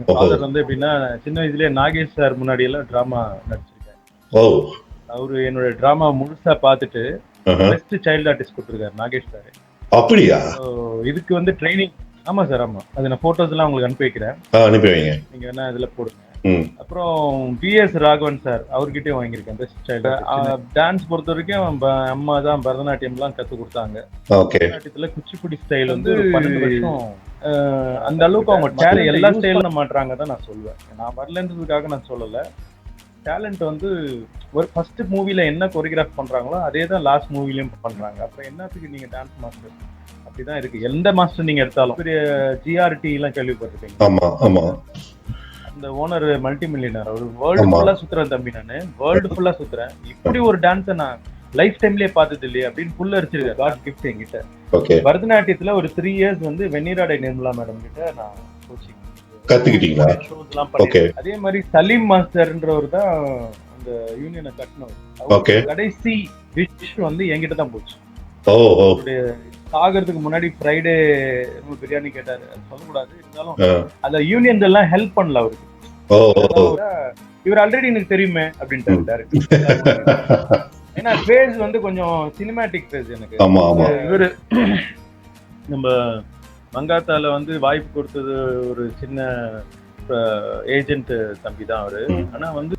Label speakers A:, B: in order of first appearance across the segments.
A: ஓஹோ!
B: ஃபாதர் வந்து எப்படின்னா, சின்ன வயசுலயே நாகேஷ் சார் முன்னாடியெல்லாம் ட்ராமா நடிச்சிருக்கேன்.
A: ஓ!
B: அவரு என்னோட ட்ராமா முழுசா பார்த்துட்டு,
A: ஆஹா.
B: பெஸ்ட் சைல்டு ஆர்டிஸ்ட் குடுத்துருக்காரு நாகேஷ் சார்.
A: அப்படியா?
B: ஸோ இதுக்கு வந்து ட்ரெய்னிங் ஆமா சார், ஆமா. அது நான் ஃபோட்டோஸ்லாம் உங்களுக்கு அனுப்பி வைக்கிறேன்.
A: அனுப்பி வைங்க.
B: நீங்க வேணா இதுல போடுங்க.
A: ம்.
B: அப்புறம் பிஎஸ் ராகவன் சார் அவர்கிட்டயும் வாங்கியிருக்கேன் பெஸ்ட் சைல்டு ஆர்டிஸ்ட். டான்ஸ் பொறுத்த வரைக்கும் அம்மா தான் பரதநாட்டியம்லாம் கத்துக் குடுத்தாங்க.
A: ஓகே.
B: பரதநாட்டியத்துல குச்சிப்புடி ஸ்டைல் வந்து ஒரு 12 வருஷம் அந்த அளவுக்கு அவங்க டேலண்ட் எல்லா ஸ்டைலும் பண்ண மாட்டாங்க தான் நான் சொல்லுவேன். நான் வரலன்றதுக்காக நான் சொல்லல. டேலண்ட் வந்து ஒரு ஃபர்ஸ்ட் மூவில என்ன கொரியோகிராஃப் பண்றாங்களோ அதே தான் லாஸ்ட் மூவிலயும் பண்றாங்க. அப்புறம் என்னத்துக்கு நீங்க டான்ஸ் மாஸ்டர் அப்படிதான் இருக்கு. எந்த மாஸ்டர் நீங்க எடுத்தாலும் பெரிய ஜிஆர்டி எல்லாம் கேள்விப்பட்டிருக்கீங்க.
A: ஆமா, ஆமா.
B: அந்த ஓனர் மல்டி மில்லியனர். அவர் வேர்ல்டு ஃபுல்லா சுத்துறேன் தம்பி, நானு வேர்ல்டு ஃபுல்லா சுத்துறேன். இப்படி ஒரு டான்ஸை நான் லைஃப் டைம்லயே பார்த்தது இல்லையே அப்படின்னு புல்ல அரிச்சிருக்கேன். காட் கிஃப்ட் என்கிட்ட.
A: ஓகே.
B: பரதநாட்டியத்துல ஒரு 3 இயர்ஸ் வந்து வெந்நீராடை நிர்மலா மேடம் கிட்ட நான் கோச்சிங்
A: கத்துக்கிட்டீங்களா?
B: ஷோஸ்லாம்
A: ஓகே.
B: பண்ணேன். அதே மாதிரி சலீம் மாஸ்டர்ன்றவர் தான் அந்த யூனியனை கட்டினவர்.
A: ஓகே.
B: கடைசி விஷ் வந்து என்கிட்ட தான் போச்சு.
A: ஓ ஓ.
B: அவருடைய சாகிறதுக்கு முன்னாடி ஃப்ரைடே பிரியாணி கேட்டாரு. அது சொல்லக்கூடாது, இருந்தாலும் அந்த யூனியன்ஸ் எல்லாம் ஹெல்ப் பண்ணல அவருக்கு.
A: ஓ.
B: இவர் ஆல்ரெடி எனக்கு தெரியுமே அப்படின்ட்டாரு டைரக்டர். ஏன்னா பேஸ் வந்து கொஞ்சம் சினிமேட்டிக் பேஸ் எனக்கு.
A: ஆமா ஆமா.
B: இவரு நம்ம மங்காத்தால வந்து வாய்ப்பு கொடுத்தது ஒரு சின்ன ஏஜென்ட் தம்பி தான் அவரு. ஆனா வந்து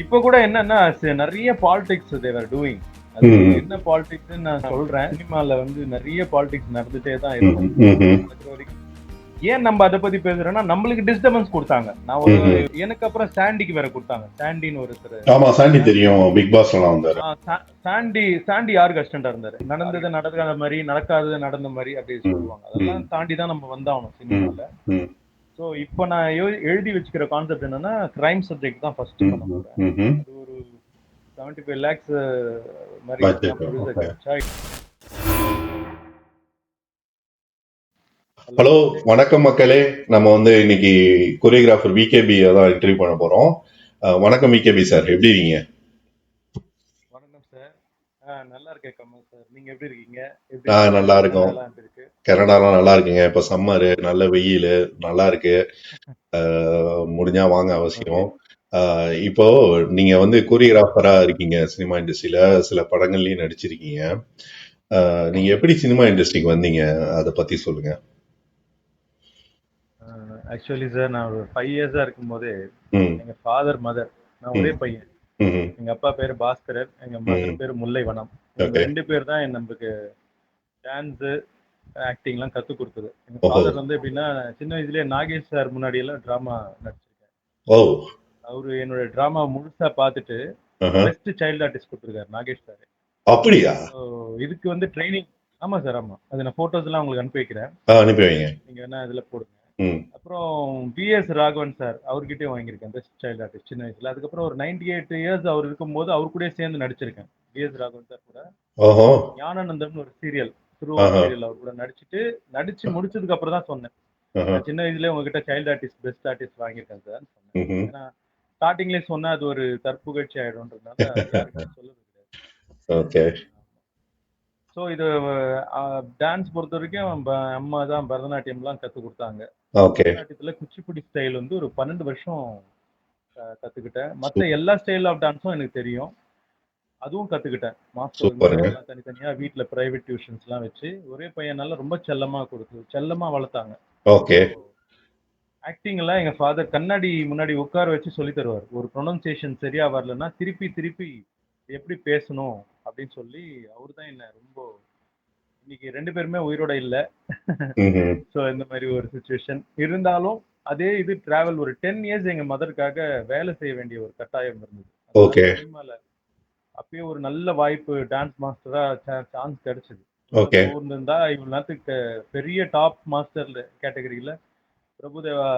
B: இப்ப கூட என்னன்னா நிறைய பாலிடிக்ஸ் தேவர் டூயிங். அது என்ன பாலிடிக்ஸ் நான் சொல்றேன். சினிமால வந்து நிறைய பாலிடிக்ஸ் நடந்துட்டே தான் இருக்கும். ஏன் நம்ம அதை பத்தி பேசுறோம்னா நம்மளுக்கு டிஸ்டர்பன்ஸ் கொடுத்தாங்க. நான் ஒரு எனக்கு அப்புறம் சாண்டிக்கு வேற கொடுத்தாங்க. சாண்டின்னு ஒருத்தர்.
A: ஆமா, சாண்டி தெரியும், பிக் பாஸ் எல்லாம் வந்தாரு.
B: சாண்டி யாருக்கு அசிஸ்டண்டா இருந்தாரு. நடந்தது நடக்காத மாதிரி, நடக்காதது நடந்த மாதிரி அப்படி சொல்லுவாங்க. அதெல்லாம் தாண்டி தான் நம்ம வந்தாகணும் சினிமால. ஸோ இப்போ நான் எழுதி வச்சுக்கிற கான்செப்ட் என்னன்னா, கிரைம் சப்ஜெக்ட் தான் ஃபர்ஸ்ட் பண்ண போறேன். அது ஒரு 75 lakhs மாதிரி.
A: ஹலோ, வணக்கம் மக்களே. நம்ம வந்து இன்னைக்கு கொரியோகிராஃபர் விகேபி தான் இன்டர்வியூ பண்ண போறோம். வணக்கம் விகேபி சார், எப்படி இருக்கீங்க?
B: வணக்கம் சார், நல்லா இருக்கேன் கமல் சார். நீங்க எப்படி இருக்கீங்க?
A: நல்லா இருக்கோம். கனடாலாம் நல்லா இருக்குங்க. இப்ப சம்மரு, நல்ல வெயில், நல்லா இருக்கு. முடிஞ்சா வாங்க அவசியம். இப்போ நீங்க வந்து கொரியோகிராஃபரா இருக்கீங்க சினிமா இண்டஸ்ட்ரியில, சில படங்கள்லயும் நடிச்சிருக்கீங்க. நீங்க எப்படி சினிமா இண்டஸ்ட்ரிக்கு வந்தீங்க, அதை பத்தி சொல்லுங்க.
B: ஆக்சுவலி சார், நான் ஒரு 5 இயர்ஸா இருக்கும் போதே எங்க ஃபாதர் மதர், நான் ஒரே பையன். எங்க அப்பா பேரு பாஸ்கரர், எங்க மதர் பேரு முல்லைவனம். இவங்க 2 பேர் தான் நமக்கு டான்ஸ் ஆக்டிங்லாம் கத்து கொடுத்தது. எங்க ஃபாதர் வந்து எப்படின்னா, சின்ன வயசுலயே நாகேஷ் சார் முன்னாடி எல்லாம் ட்ராமா நடிச்சிருக்கேன். அவரு என்னோட ட்ராமா முழுசா பார்த்துட்டு பெஸ்ட் சைல்டு ஆர்டிஸ்ட் கொடுத்துருக்காரு நாகேஷ் சார்.
A: அப்படியா?
B: இதுக்கு வந்து ட்ரைனிங். ஆமா சார், ஆமா. அது நான் போட்டோஸ் எல்லாம் உங்களுக்கு அனுப்பி வைக்கிறேன்.
A: அனுப்பி வைங்க.
B: நீங்க வேணா இதுல போடுங்க. அப்புறம் பிஎஸ் ராகவன் சார் அவர்கிட்டயும் வாங்கியிருக்கேன் பெஸ்ட் சைல்டு ஆர்டிஸ்ட் சின்ன வயசுல. அதுக்கப்புறம் ஒரு 98 இயர்ஸ் அவர் இருக்கும்போது அவர் கூட சேர்ந்து நடிச்சிருக்கேன். பிஎஸ் ராகவன் சார் கூட ஞானானந்தம்னு ஒரு சீரியல், சீரியல் அவர் கூட நடிச்சு முடிச்சதுக்கு அப்புறம் தான் சொன்னேன், சின்ன வயசுல உங்ககிட்ட சைல்டு ஆர்டிஸ்ட் பெஸ்ட் ஆர்டிஸ்ட் வாங்கியிருக்கேன் சார் சொன்னேன். ஏன்னா ஸ்டார்டிங்லேயே சொன்னா அது ஒரு தற்புகழ்ச்சி ஆயிடும்ன்றதுனால யாருக்கும் சொல்லுறது கிடையாது. ஸோ இது டான்ஸ் பொறுத்த வரைக்கும் அம்மா தான் பரதநாட்டியம்லாம் கற்றுக் கொடுத்தாங்க. பரதநாட்டியத்துல குச்சிப்புடி ஸ்டைல் வந்து ஒரு 12 வருஷம் கற்றுக்கிட்டேன். மற்ற எல்லா ஸ்டைல் ஆஃப் டான்ஸும் எனக்கு தெரியும், அதுவும் கற்றுக்கிட்டேன். மாஸ்டர் தனித்தனியாக வீட்டில் ப்ரைவேட் டியூஷன்ஸ்லாம் வச்சு ஒரே பையனால ரொம்ப செல்லமாக வளர்த்தாங்க. ஆக்டிங் எல்லாம் எங்கள் ஃபாதர் கண்ணாடி முன்னாடி உட்கார வச்சு சொல்லி தருவார். ஒரு ப்ரொனன்சியேஷன் சரியா வரலன்னா திருப்பி எப்படி பேசணும் அப்படின்னு சொல்லி அவரு தான் என்ன ரொம்ப. இன்னைக்கு 2 பேருமே உயிரோட இல்லை. ஸோ இந்த மாதிரி ஒரு சுச்சுவேஷன் இருந்தாலும் அதே இது டிராவல் ஒரு 10 இயர்ஸ் எங்க மதருக்காக வேலை செய்ய வேண்டிய ஒரு கட்டாயம் இருந்தது. சினிமால அப்பயே ஒரு நல்ல வாய்ப்பு, டான்ஸ் மாஸ்டரா சான்ஸ் கிடைச்சது. இருந்தா இவ்வளவு நேரத்துக்கு பெரிய டாப் மாஸ்டர் கேட்டகரியில பிரபுதேவா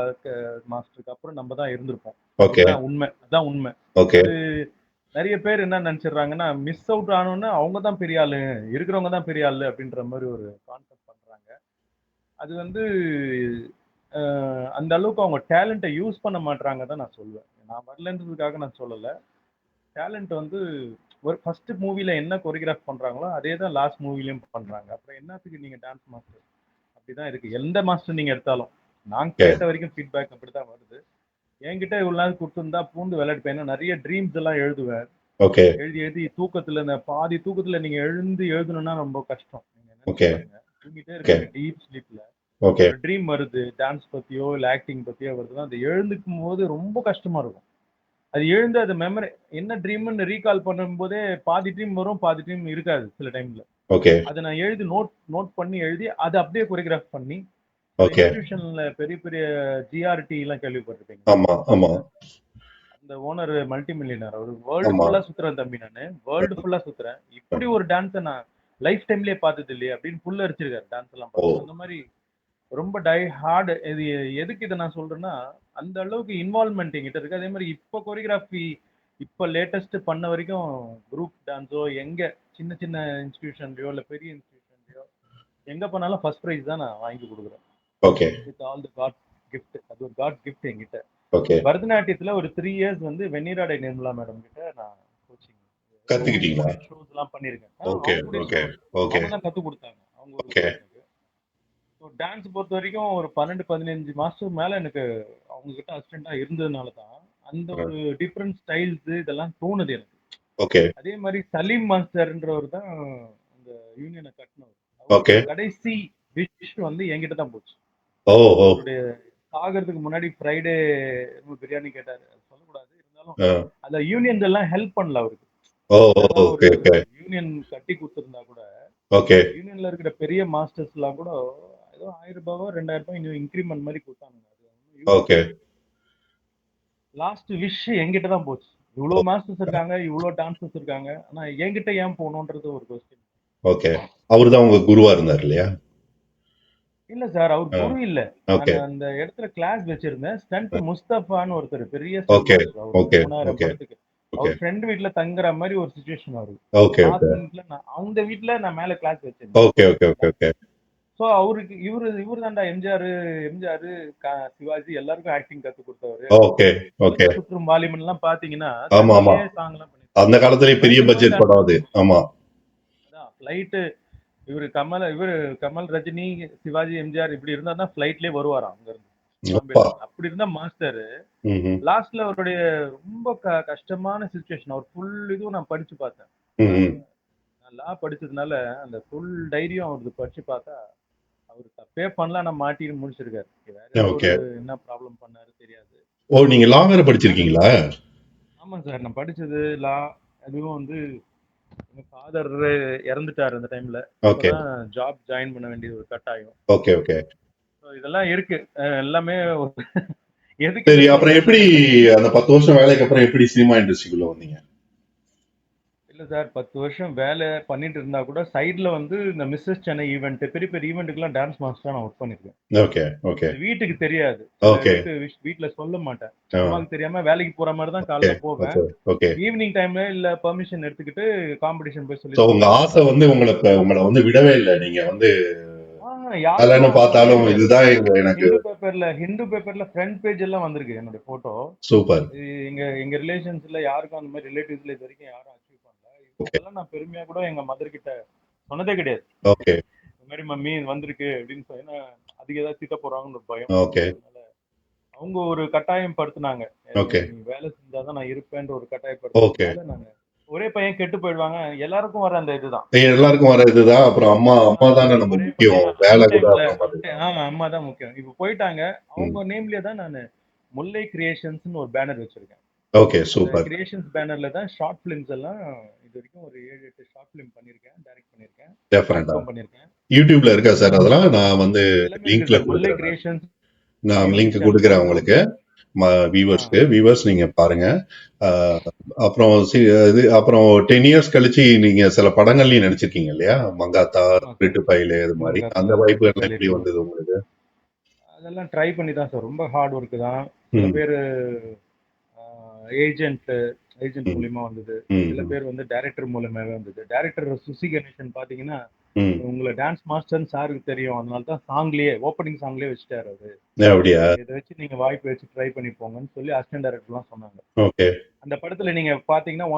B: மாஸ்டருக்கு அப்புறம் நம்ம தான் இருந்திருப்போம். அதான் உண்மை. நிறைய பேர் என்ன நினைச்சிடுறாங்கன்னா, மிஸ் அவுட் ஆனோன்னு அவங்க தான் பெரிய ஆளு, இருக்கிறவங்க தான் பெரிய ஆளு அப்படின்ற மாதிரி ஒரு கான்செப்ட் பண்றாங்க. அது வந்து அந்த அளவுக்கு அவங்க டேலண்ட்டை யூஸ் பண்ண மாட்டாங்க தான் நான் சொல்லுவேன். நான் வரலன்றதுக்காக நான் சொல்லலை. டேலண்ட் வந்து ஒரு ஃபர்ஸ்ட் மூவில என்ன கொரியோகிராஃப் பண்றாங்களோ அதே தான் லாஸ்ட் மூவிலையும் பண்றாங்க. அப்புறம் என்னத்துக்கு நீங்க டான்ஸ் மாஸ்டர் அப்படிதான் இருக்கு. எந்த மாஸ்டர் நீங்க எடுத்தாலும் நான் கேட்ட வரைக்கும் ஃபீட்பேக் அப்படிதான் வருது. என்கிட்ட இவ்வளவு நாள் கொடுத்துருந்தா பூந்து விளையாடுப்பேன். நிறைய ட்ரீம்ஸ் எல்லாம் எழுதுவேன்.
A: ஓகே.
B: எழுதி தூக்கத்துல இந்த பாதி தூக்கத்துல நீங்க எழுதணும்னா ரொம்ப கஷ்டம். நீங்க நினைச்சு
A: ஓகே.
B: பாருங்க. தூங்கிட்டே
A: ஓகே.
B: இருப்பீங்க டீப் ஸ்லீப்ல.
A: ஓகே.
B: ஒரு ட்ரீம் வருது, டான்ஸ் பத்தியோ இல்ல ஆக்டிங் பத்தியோ வருதுன்னா அது எழுந்துக்கும் போது ரொம்ப கஷ்டமா இருக்கும். அது எழுந்து அது மெமரி என்ன ட்ரீம்னு ரீகால் பண்ணும்போதே பாதி ட்ரீம் வரும், பாதி ட்ரீம் இருக்காது சில டைம்ல.
A: ஓகே.
B: அதை நான் எழுதி நோட் பண்ணி எழுதி அதை அப்படியே கொரியோகிராஃப் பண்ணி
A: ஓகே.
B: இன்ஸ்டிடியூஷன்ல பெரிய பெரிய ஜிஆர்டி எல்லாம் கேள்விப்பட்டிருப்பீங்க.
A: ஆமா, ஆமா.
B: அந்த ஓனர் மல்டி மில்லியனர். அவர் வேர்ல்டு
A: ஆமா.
B: ஃபுல்லா சுத்துறேன் தம்பி, நானு வேர்ல்டு ஃபுல்லா சுத்துறேன். இப்படி ஒரு டான்ஸை நான் லைஃப் டைம்லயே பார்த்தது இல்லையே அப்படின்னு புல்ல அரிச்சிருக்காரு டான்ஸ் எல்லாம்
A: ஓ!
B: பார்த்து. அந்த மாதிரி ரொம்ப டை ஹார்டு. இது எதுக்கு இதை நான் சொல்றேன்னா, அந்த அளவுக்கு இன்வால்வ்மெண்ட் எங்கிட்ட இருக்கு. அதே மாதிரி இப்போ கொரியோகிராஃபி இப்போ லேட்டஸ்ட் பண்ண வரைக்கும் குரூப் டான்ஸோ எங்க சின்ன சின்ன இன்ஸ்டிடியூஷன்லயோ இல்ல பெரிய இன்ஸ்டிடியூஷன்லயோ எங்க பண்ணாலும் ஃபர்ஸ்ட் ப்ரைஸ் தான் நான் வாங்கி கொடுக்குறேன்.
A: Okay.
B: With all the god gift. அது ஒரு காட் கிஃப்ட் என்கிட்ட.
A: ஓகே.
B: பரதநாட்டியத்துல ஒரு 3 இயர்ஸ் வந்து வெண்ணிராடை நிர்மலா மேடம் கிட்ட நான் கோச்சிங்
A: கத்துக்கிட்டீங்களா?
B: ஷோஸ் எல்லாம் பண்ணிருக்கேன்.
A: ஓகே.
B: அவங்க கூட
A: ஓகே. ஓகே.
B: அவங்க தான் கத்து கொடுத்தாங்க. அவங்க ஒரு
A: ஓகே.
B: குரு எனக்கு. ஸோ டான்ஸ் பொறுத்த வரைக்கும் ஒரு 12-15 மாசத்துக்கு மேல எனக்கு அவங்க கிட்ட அசிஸ்டண்டா இருந்ததுனால தான் அந்த ஒரு டிஃப்ரெண்ட் ஸ்டைல்ஸ் இதெல்லாம் தோணுது எனக்கு.
A: ஓகே.
B: அதே மாதிரி சலீம் மாஸ்டர்ன்றவர் தான் அந்த யூனியனை கட்டினவர்.
A: ஓகே.
B: அவருடைய கடைசி விஷ் வந்து என்கிட்ட தான் போச்சு.
A: ஓ ஓ.
B: அவருடைய சாகிறதுக்கு முன்னாடி ஃப்ரைடே பிரியாணி கேட்டாரு. அது சொல்லக்கூடாது, இருந்தாலும் அந்த யூனியன்ஸ் எல்லாம் ஹெல்ப் பண்ணல அவருக்கு.
A: ஓ ஓகே. ஓகே.
B: யூனியன் கட்டி கொடுத்திருந்தா கூட
A: ஓகே.
B: யூனியன்ல இருக்கிற பெரிய மாஸ்டர்ஸ் எல்லாம் கூட ஏதோ 1000 ரூபாவோ 2000 ரூபாய் இன்னும் இன்க்ரிமெண்ட் மாதிரி கொடுத்தாங்க.
A: ஓகே.
B: லாஸ்ட் விஷ் என்கிட்ட தான் போச்சு. இவ்வளவு மாஸ்டர்ஸ் இருக்காங்க, இவ்வளவு டான்சர்ஸ் இருக்காங்க, ஆனா என்கிட்ட ஏன் போகணும்ன்றது ஒரு கொஸ்டின்.
A: ஓகே. அவர் தான் உங்க குருவா இருந்தார் இல்லையா?
B: இல்ல சார், அவர் குரு இல்ல.
A: ஓகே.
B: நான் அந்த இடத்துல கிளாஸ் வச்சிருந்தேன். ஸ்டண்ட் முஸ்தபான்னு ஒருத்தர் பெரிய
A: ஓகே. ஓகே.
B: 3000
A: ஓகே.
B: படத்துக்கு அவர் ஃப்ரெண்ட் வீட்ல தங்குற மாதிரி ஒரு சிச்சுவேஷன் அவருக்கு.
A: ஓகே. ஓகே.
B: அவங்க வீட்ல நான் மேல கிளாஸ் வச்சிருந்தேன்.
A: Okay. Okay. Okay. Okay.
B: So அவருக்கு இவரு தான்டா எம்ஜிஆர் சிவாஜி எல்லாருக்கும் ஆக்டிங் கத்து கொடுத்தவரு.
A: ஓகே. ஓகே.
B: சுற்றும் வாலிபன் எல்லாம் பாத்தீங்கன்னா
A: ஆமா ஆமா.
B: சாங் எல்லாம் பண்ணி
A: அந்த காலத்துல பெரிய பட்ஜெட் படம் அது. ஆமா.
B: அதான் ஃளைட் இவரு கமல் ரஜினி சிவாஜி எம்ஜிஆர் இப்படி இருந்தா தான் ஃளைட்லயே வருவாராம் அங்க இருந்து. அப்படி இருந்தா மாஸ்டர் லாஸ்ட்ல அவருடைய ரொம்ப கஷ்டமான சிச்சுவேஷன். அவர் ஃபுல் இதுவும் நான் படிச்சு பார்த்தேன். நான் லா படிச்சதுனால அந்த ஃபுல் டைரியும் அவருக்கு படிச்சு பார்த்தா அவரு தப்பே பண்ணல, நான் மாட்டின்னு முடிச்சிருக்காரு. என்ன ப்ராப்ளம் பண்ணாரு தெரியாது.
A: ஓ, நீங்க லா வேற படிச்சிருக்கீங்களா?
B: ஆமா சார், நான் படிச்சது லா. அதுவும் வந்து எங்க ஃபாதர் இறந்துட்டாரு அந்த டைம்ல. ஜாப் ஜாயின் பண்ண வேண்டிய ஒரு கட்டாயம்.
A: ஓகே. ஓகே.
B: இதெல்லாம் இருக்கு எல்லாமே.
A: எதுக்கு சரி, அப்புறம் எப்படி அந்த 10 வருஷம் வேலைக்கு அப்புறம் எப்படி சினிமா இண்டஸ்ட்ரிக்குள்ள வந்தீங்க?
B: இல்ல சார், 10 வருஷம் வேலை பண்ணிட்டு இருந்தா கூட சைடுல வந்து இந்த மிஸ்ஸஸ் சென்னை ஈவென்ட் பெரிய பெரிய ஈவென்ட்டுக்குலாம் டான்ஸ் மாஸ்டரா நான் ஒர்க் பண்ணிருக்கேன்.
A: ஓகே. ஓகே.
B: வீட்டுக்கு தெரியாது.
A: ஓகே.
B: வீட்டுல சொல்ல மாட்டேன். அம்மாக்கு தெரியாம வேலைக்கு போற மாதிரி தான் காலைல போவேன்.
A: ஓகே.
B: ஈவினிங் டைம்ல இல்ல பெர்மிஷன் எடுத்துக்கிட்டு காம்படிஷன் போய் சொல்லி.
A: உங்க ஆசை வந்து உங்களை வந்து விடவே இல்லை. நீங்க வந்து யாரன்னு பார்த்தாலும் இதுதான் எனக்கு.
B: ஹிந்து பேப்பர்ல ஃப்ரண்ட் பேஜ் எல்லாம் வந்திருக்கு என்னோட போட்டோ. சூப்பர். எங்க ரிலேஷன்ஸ்ல யாருக்கும் அந்த மாதிரி ரிலேட்டிவ்ஸ்ல இது வரைக்கும் யாரும் அச்சீவ் பண்ணல. இதெல்லாம் நான் பெருமையா கூட எங்க மதர் கிட்ட சொன்னதே கிடையாது.
A: ஓகே.
B: இந்த மாதிரி மம்மி வந்திருக்கு அப்படின்னு சொன்னா அதுக்கு ஏதாவது திட்ட போறாங்கன்னு ஒரு பயம்.
A: ஓகே.
B: அவங்க ஒரு கட்டாயம் படுத்துனாங்க. நீ வேலை செஞ்சாதான் நான் இருப்பேன்ற ஒரு
A: கட்டாயப்படுத்தினால
B: நாங்க ஒரே பையன் கெட்டு போயிடுவாங்க. எல்லாருக்கும் வர அந்த இதுதான்.
A: எல்லாருக்கும் வர இதுதான். அப்புறம் அம்மா தானே நம்ம முக்கியம். வேலை கூட
B: அம்மா தான் முக்கியம். இப்ப போயிட்டாங்க. அவங்க நேம்லயே தான் நான் முல்லை கிரியேஷன்ஸ்னு ஒரு பேனர் வச்சிருக்கேன்.
A: Okay, super.
B: கிரியேஷன்ஸ் பேனர்ல தான் ஷார்ட் பிலிம்ஸ் எல்லாம் இது வரைக்கும் ஒரு 7-8 ஷார்ட் பிலிம் பண்ணிருக்கேன், டைரக்ட் பண்ணிருக்கேன்,
A: டெஃபினட்டா பண்ணிருக்கேன். யூடியூப்ல இருக்கா சார்? அதெல்லாம் நான் வந்து லிங்க்ல
B: முல்லை கிரியேஷன்ஸ்
A: நான் லிங்க் கொடுக்குறேன் உங்களுக்கு. வியூவர்ஸ் நீங்க பாருங்க. அப்புறம் அப்புறம் 10 இயர்ஸ் கழிச்சு நீங்க சில படங்கள்லயும் நடிச்சிருக்கீங்க இல்லையா? மங்காத்தா, ரிட்டு பைலு, இது மாதிரி. அந்த வாய்ப்பு எல்லாம் எப்படி வந்தது உங்களுக்கு?
B: அதெல்லாம் ட்ரை பண்ணி தான் சார். ரொம்ப ஹார்ட் ஒர்க் தான். சில பேர் ஏஜென்ட் மூலியமா வந்தது. சில பேர் வந்து டைரக்டர் மூலமாவே வந்தது. டைரக்டர் சுசி கணேசன் பாத்தீங்கன்னா உங்களை டான்ஸ் மாஸ்டர் சாருக்கு தெரியும், அதனால தான் சாங்லயே ஓப்பனிங் சாங்லயே வச்சுட்டாரு அவரு.
A: அப்படியா?
B: இதை வச்சு நீங்க வாய்ப்பு வச்சு ட்ரை பண்ணி போங்கன்னு சொல்லி அசிஸ்டன்ட் டைரக்டர் எல்லாம் சொன்னாங்க.
A: ஓகே.
B: அந்த படத்துல நீங்க பாத்தீங்கன்னா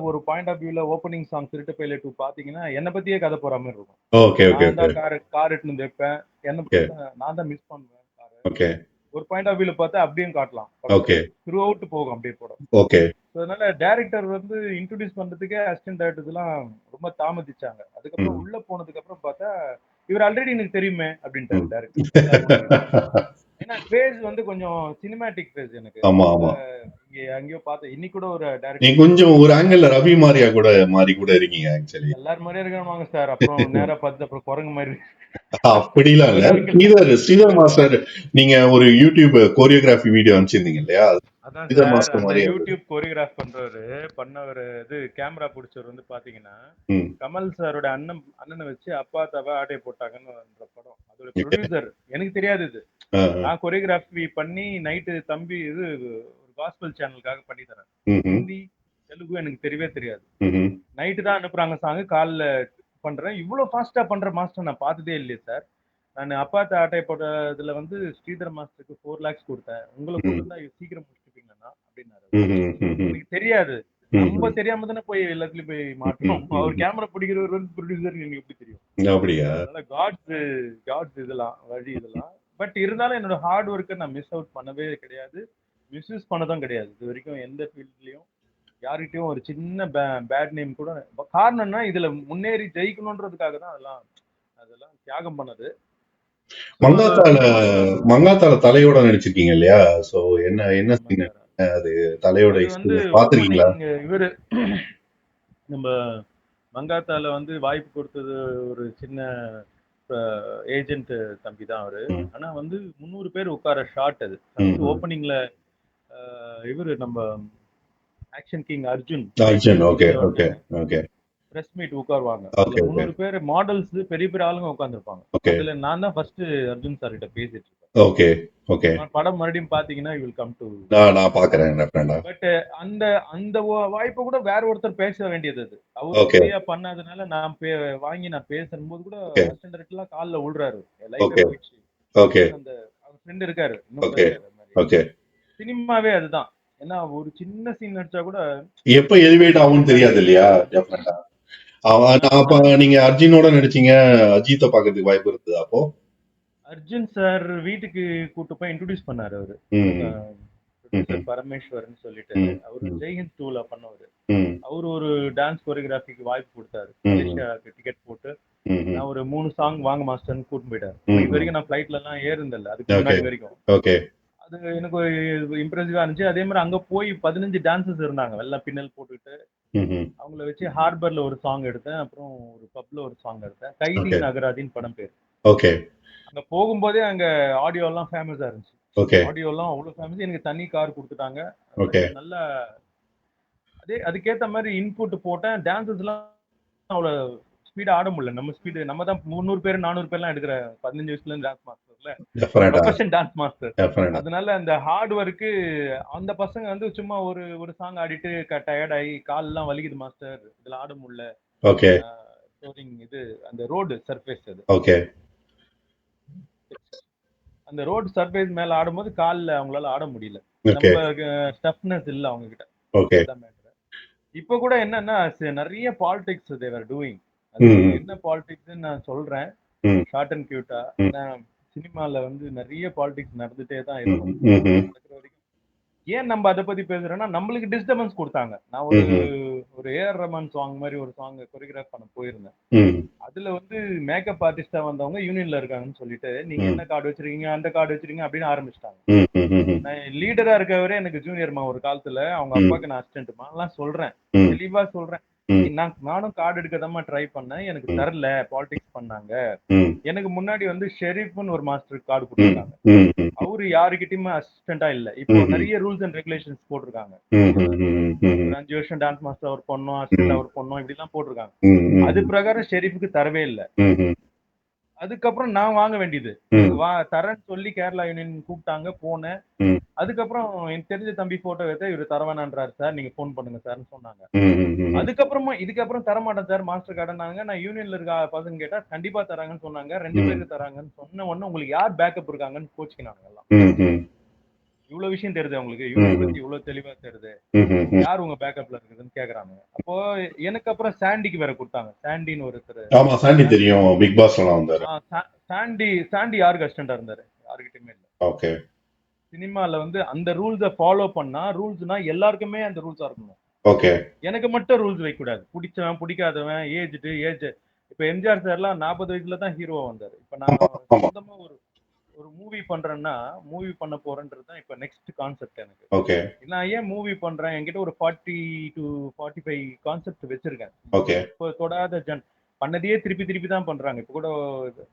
B: ஒரு பாயிண்ட் ஆஃப் வியூல ஓப்பனிங் சாங் திருட்டு பைல 2 பாத்தீங்கன்னா என்ன பத்தியே கதை போற மாதிரி இருக்கும்.
A: ஓகே. ஓகே.
B: நான் தான் கார் எடுத்து வைப்பேன். என்ன நான் தான் மிஸ் பண்ணுவேன் காரை.
A: ஓகே.
B: ஒரு பாயிண்ட் ஆஃப் வியூல பார்த்தா அப்படியும் காட்டலாம்
A: ஓகே
B: படத்தை த்ரூ அவுட் போகும் அப்படியே படம்.
A: ஓகே
B: So, அதனால டைரக்டர் வந்து இன்ட்ரோடியூஸ் பண்றதுக்கே அசிஸ்டன்ட் டைரக்டர்ஸ் எல்லாம் ரொம்ப தாமதிச்சாங்க. அதுக்கப்புறம் உள்ள போனதுக்கு அப்புறம் பார்த்தா இவர் ஆல்ரெடி எனக்கு தெரியுமே அப்படின்ட்டாரு டைரக்டர். ஏன்னா பேஸ் வந்து கொஞ்சம் சினிமேட்டிக் பேஸ் எனக்கு.
A: ஆமா ஆமா.
B: இங்க அங்கேயோ பார்த்தேன். இன்னைக்கு கூட ஒரு
A: நீங்க
B: டைரக்டர்
A: கொஞ்சம் ஒரு ஆங்கிள் ரவி மாரியா கூட மாறி கூட இருக்கீங்க ஆக்சுவலி.
B: எல்லாரும் மாதிரியே இருக்காங்க சார். அப்புறம் நேரா பார்த்து அப்புறம் குரங்கு மாதிரி
A: அப்படிலாம் இல்ல. ஸ்ரீதர் மாஸ்டர் நீங்க ஒரு யூடியூப் கோரியோகிராஃபி வீடியோ அனுப்பிச்சிருந்தீங்க இல்லையா?
B: அதான்
A: ஸ்ரீதர்
B: சார்
A: மாஸ்டர்
B: அந்த
A: மாதிரி
B: யூடியூப் கோரியோகிராஃப் பண்ணவர் இது கேமரா பிடிச்சவர் வந்து பாத்தீங்கன்னா கமல் சாரோட அண்ணனை வச்சு அப்பா தவ ஆட்டை போட்டாங்கன்னு படம். அதோட ப்ரொடியூசர் எனக்கு தெரியாது இது. நான் கொரியோகிராஃபி பண்ணி நைட்டு தம்பி இது ஒரு காஸ்பல் சேனலுக்காக பண்ணி தரேன். ஹிந்தி தெலுங்கு எனக்கு தெரியவே தெரியாது. நைட்டு தான் அனுப்புறாங்க சாங், காலைல பண்றேன். இவ்வளவு ஃபாஸ்டா பண்ற மாஸ்டர் நான் பார்த்ததே இல்லையே சார். நான் அப்பா ஆட்டை போட்டதுல வந்து ஸ்ரீதர் மாஸ்டருக்கு 4 lakhs கொடுத்தேன். உங்களை கொடுத்தா சீக்கிரம் முடிச்சுப்பீங்களா அப்படின்னாரு. எனக்கு தெரியாது. நம்ம தெரியாம தானே போய் எல்லாத்துலயும் போய் மாட்டோம். அவர் கேமரா பிடிக்கிறவர் வந்து ப்ரொடியூசர் எனக்கு எப்படி தெரியும்?
A: அப்படியா?
B: அதனால காட்ஸ் இதெல்லாம் வழி இதெல்லாம். பட் இருந்தாலும் என்னோட ஹார்ட் ஒர்க்கை நான் மிஸ் அவுட் பண்ணவே கிடையாது, மிஸ்யூஸ் பண்ணதும் கிடையாது. இது வரைக்கும் எந்த ஃபீல்ட்லயும் யார்கிட்டயும் ஒரு சின்ன பேட் நேம் கூட. காரணம்னா இதுல முன்னேறி ஜெயிக்கணும்ன்றதுக்காக தான் அதெல்லாம் தியாகம் பண்ணது.
A: மங்காத்தால தலையோட நடிச்சிருக்கீங்க இல்லையா? சோ என்ன அது தலையோட பாத்துருக்கீங்களா?
B: இவரு நம்ம மங்காத்தால வந்து வாய்ப்பு கொடுத்தது ஒரு சின்ன ஏஜென்ட் தம்பி தான் அவரு. ஆனா வந்து 300 பேர் உட்கார ஷாட் அது. ஓப்பனிங்ல இவரு நம்ம action king Arjun
A: okay okay okay
B: press meet உட்காருவாங்க. 300 பேர் மாடல்ஸ் பெரிய பெரிய ஆளுங்க உட்கார்ந்துருப்பாங்க. அதுல நான் தான் ஃபர்ஸ்ட் அர்ஜுன் சார் கிட்ட பேசிட்டு இருக்கேன்.
A: Okay okay.
B: படம் மறுபடியும் பாத்தீங்கன்னா you will come to
A: நான் பாக்குறேன்.
B: பட் அந்த வாய்ப்பை கூட வேற ஒருத்தர் பேச வேண்டியது அது. அவர் சரியா பண்ணாதனால நான் வாங்கி நான் பேசும்போது கூட அசிஸ்டன்ட் டைரக்டர்லாம் கால்ல விழுறாரு. லைஃபே போயிடுச்சு.
A: ஓகே.
B: அந்த ஃப்ரெண்ட் இருக்காரு.
A: ஓகே.
B: சினிமாவே அதுதான். ஏன்னா ஒரு சின்ன சீன் நடிச்சா கூட
A: எப்ப எலிவேட் ஆகும்னு தெரியாது இல்லையா? டெஃபினட்டா. அப்ப நீங்க அர்ஜுனோட நடிச்சீங்க, அஜித்தை பாக்கிறதுக்கு வாய்ப்பு இருந்தது அப்போ?
B: அர்ஜுன் சார் வீட்டுக்கு கூட்டு போய் இன்ட்ரோடியூஸ் பண்ணாரு அவரு. பரமேஸ்வரன் சொல்லிட்டு அவரு ஜெய்ஹிந்த் 2ல பண்ணவரு. அவரு ஒரு டான்ஸ் கோரியோகிராஃபிக்கு வாய்ப்பு கொடுத்தாரு. மலேசியாவுக்கு டிக்கெட் போட்டு நான் ஒரு 3 சாங் வாங்க மாஸ்டர்னு கூட்டு போயிட்டாரு. இது வரைக்கும் நான் ஃபிளைட்ல எல்லாம் ஏறுந்தல்ல, அதுக்கு முன்னாடி வரைக்கும். அது எனக்கு ஒரு இம்ப்ரெசிவா இருந்துச்சு. அதே மாதிரி அங்க போய் 15 டான்சர்ஸ் இருந்தாங்க, வெள்ளை பின்னல் போட்டுக்கிட்டு. அவங்கள வச்சு ஹார்பர்ல ஒரு சாங் எடுத்தேன். அப்புறம் ஒரு பப்ல ஒரு சாங் எடுத்தேன். கைதி நகராதின் படம் பேர்.
A: ஓகே.
B: அங்க போகும்போதே அங்க ஆடியோ எல்லாம் ஃபேமஸா இருந்துச்சு. ஆடியோ எல்லாம் அவ்வளவு ஃபேமஸ். எனக்கு தனி கார் கொடுத்துட்டாங்க. நல்லா அதுக்கேத்த மாதிரி இன்புட் போட்டேன். டான்சர்ஸ் எல்லாம் அவ்வளவு ஸ்பீடா ஆட முடியல. நம்ம ஸ்பீடு நம்ம தான் 300 பேர் 400 பேர்லாம் எடுக்கிற 15 வயசுல இருந்து டான்ஸ் மாஸ்டர்ல ப்ரொஃபஷனல் டான்ஸ் மாஸ்டர். அதனால அந்த ஹார்ட் ஒர்க்கு அந்த பசங்க வந்து சும்மா ஒரு சாங் ஆடிட்டு டயர்ட் ஆகி கால் எல்லாம் வலிக்குது மாஸ்டர், இதுல ஆட முடியல.
A: ஓகே.
B: இது அந்த ரோடு சர்ஃபேஸ் அது.
A: ஓகே.
B: அந்த ரோடு சர்ஃபேஸ் மேல ஆடும்போது கால்ல அவங்களால ஆட முடியல. நம்ம ஸ்டஃப்னஸ் இல்ல அவங்க கிட்ட.
A: ஓகே.
B: இப்போ கூட என்னன்னா நிறைய பாலிடிக்ஸ் they were doing. என்ன பாலிடிக்ஸ் நான் சொல்றேன் ஷார்ட் அண்ட் கியூட்டா. சினிமால வந்து நிறைய பாலிடிக்ஸ் நடந்துட்டே தான் இருக்கும். ஏன் நம்ம அதை பத்தி பேசுறோம்னா நம்மளுக்கு டிஸ்டர்பன்ஸ் கொடுத்தாங்க. நான் ஒரு ஏஆர் ரஹ்மான் சாங் மாதிரி ஒரு சாங் கொரியோகிராஃப் பண்ண போயிருந்தேன். அதுல வந்து மேக்கப் ஆர்டிஸ்டா வந்தவங்க யூனியன்ல இருக்காங்கன்னு சொல்லிட்டு நீங்க என்ன கார்டு வச்சிருக்கீங்க அந்த கார்டு வச்சிருக்கீங்க அப்படின்னு ஆரம்பிச்சிட்டாங்க. நான் லீடரா இருக்கவரே எனக்கு ஜூனியர்மா ஒரு காலத்துல, அவங்க அப்பாக்கு நான் அசிஸ்டன்ட்மா எல்லாம் சொல்றேன், தெளிவா சொல்றேன். நானும் கார்டு எடுக்கதாமா ட்ரை பண்ணேன், எனக்கு தரல, பாலிடிக்ஸ் பண்ணாங்க. எனக்கு முன்னாடி வந்து ஷெரீஃப்னு ஒரு மாஸ்டர் கார்டு கொடுத்தாங்க. அவரு யாருக்கிட்டயுமே அசிஸ்டண்டா இல்ல. இப்போ நிறைய ரூல்ஸ் அண்ட் ரெகுலேஷன்ஸ் போட்டிருக்காங்க. 5 வருஷம் டான்ஸ் மாஸ்டர் ஒர்க் பண்ணணும், அசிஸ்டண்டா ஒர்க் பண்ணணும், இப்படி எல்லாம் போட்டிருக்காங்க. அது பிரகாரம் ஷெரீஃபுக்கு தரவே இல்ல. அதுக்கப்புறம் நான் வாங்க வேண்டியது தரேன்னு சொல்லி கேரளா யூனியன் கூப்பிட்டாங்க, போனேன். அதுக்கப்புறம் எனக்கு தெரிஞ்ச தம்பி போட்டோ எடுத்து இவரு தரவேணான்றாரு சார், நீங்க போன் பண்ணுங்க சார்னு சொன்னாங்க. இதுக்கப்புறம் தரமாட்டேன் சார் மாஸ்டர் கார்டுனாங்க. நான் யூனியன்ல இருக்க பசங்க கேட்டா கண்டிப்பா தராங்கன்னு சொன்னாங்க. 2 பேருக்கு தராங்கன்னு சொன்ன உடனே உங்களுக்கு யார் பேக்கப் இருக்காங்கன்னு கோச்சிக்கினாங்க எல்லாம். இவ்வளவு விஷயம் தெரியுது உங்களுக்கு, யூனியன் பத்தி இவ்வளவு தெளிவா தெரியுது, யார் உங்க பேக்கப்ல இருக்குதுன்னு கேக்குறாங்க. அப்போ எனக்கு அப்புறம் சாண்டிக்கு வேற கொடுத்தாங்க. சாண்டின்னு ஒருத்தர்.
A: ஆமா சாண்டி தெரியும், பிக் பாஸ் எல்லாம் வந்தாரு.
B: சாண்டி யாருக்கு அசிஸ்டண்டா இருந்தாரு, யாருக்கிட்டயுமே இல்ல.
A: ஓகே.
B: சினிமால வந்து அந்த ரூல்ஸை ஃபாலோ பண்ணா, ரூல்ஸ்னா எல்லாருக்குமே அந்த ரூல்ஸா இருக்கணும்.
A: ஓகே.
B: எனக்கு மட்டும் ரூல்ஸ் வைக்கக்கூடாது. பிடிச்சவன், பிடிக்காதவன், இப்ப எம்ஜிஆர் சார்லாம் 40 வயசுல தான் ஹீரோவா வந்தாரு. இப்ப நான்
A: ஆமா, ஆமா.
B: சொந்தமா ஒரு ஒரு மூவி பண்றேன்னா, மூவி பண்ண போறேன்றது தான் இப்ப நெக்ஸ்ட் கான்செப்ட் எனக்கு.
A: ஓகே.
B: நான் ஏன் மூவி பண்றேன்? என்கிட்ட ஒரு 40 to 45 கான்செப்ட் வச்சிருக்கேன்.
A: ஓகே.
B: இப்போ தொடாத பண்ணதையே திருப்பி திருப்பி தான் பண்றாங்க. இப்ப கூட